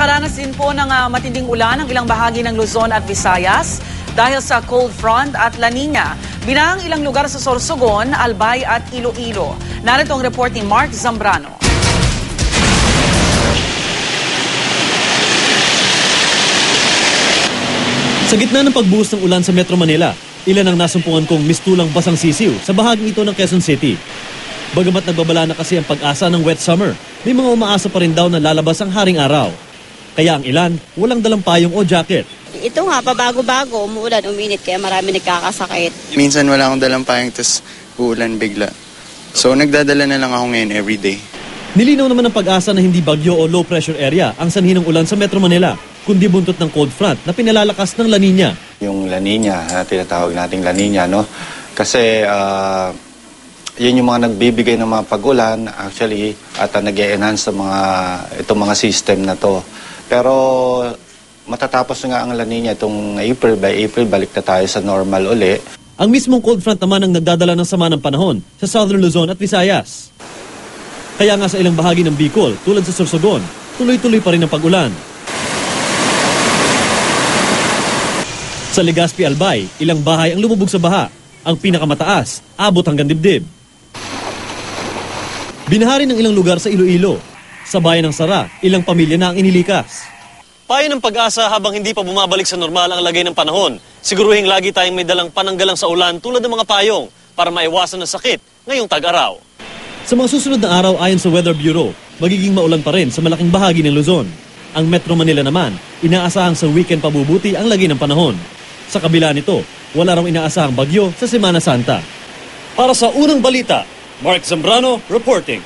Nakaranas din po ng matinding ulan ang ilang bahagi ng Luzon at Visayas dahil sa cold front at La Nina. Binahang ilang lugar sa Sorsogon, Albay at Iloilo. Narito ang report ni Mark Zambrano. Sa gitna ng pagbuhos ng ulan sa Metro Manila, ilan ang nasumpungan kong mistulang basang sisiw sa bahaging ito ng Quezon City. Bagamat nagbabala na kasi ang pag-asa ng wet summer, may mga umaasa pa rin daw na lalabas ang haring araw. Kaya ang ilan, walang dalang payong o jacket. Ito nga, pabago-bago, umuulan, uminit, kaya marami nagkakasakit. Minsan wala akong dalang payong, tapos uulan bigla. So nagdadala na lang ako ngayon everyday. Nilinaw naman ng pag-asa na hindi bagyo o low pressure area ang sanhi ng ulan sa Metro Manila, kundi buntot ng cold front na pinalalakas ng La Nina. Yung La Nina, tinatawag nating La Nina, no? Kasi yun yung mga nagbibigay ng mga pag-ulan actually at nag-e-enhance sa itong mga system na to. Pero matatapos nga ang La Nina itong April, by April balik na tayo sa normal uli. Ang mismong cold front naman ang nagdadala ng sama ng panahon sa Southern Luzon at Visayas. Kaya nga sa ilang bahagi ng Bicol, tulad sa Sorsogon, tuloy-tuloy pa rin ang pag-ulan. Sa Legazpi, Albay, ilang bahay ang lumubog sa baha. Ang pinakamataas, abot hanggang dibdib. Binahari ng ilang lugar sa Iloilo. Sa bayan ng Sara, ilang pamilya na ang inilikas. Payo ng pag-asa habang hindi pa bumabalik sa normal ang lagay ng panahon. Siguruhing lagi tayong may dalang pananggalang sa ulan tulad ng mga payong para maiwasan ng sakit ngayong tag-araw. Sa mga susunod na araw ayon sa Weather Bureau, magiging maulan pa rin sa malaking bahagi ng Luzon. Ang Metro Manila naman, inaasahang sa weekend pabubuti ang lagay ng panahon. Sa kabila nito, wala raw inaasahang bagyo sa Semana Santa. Para sa unang balita, Mark Zambrano reporting.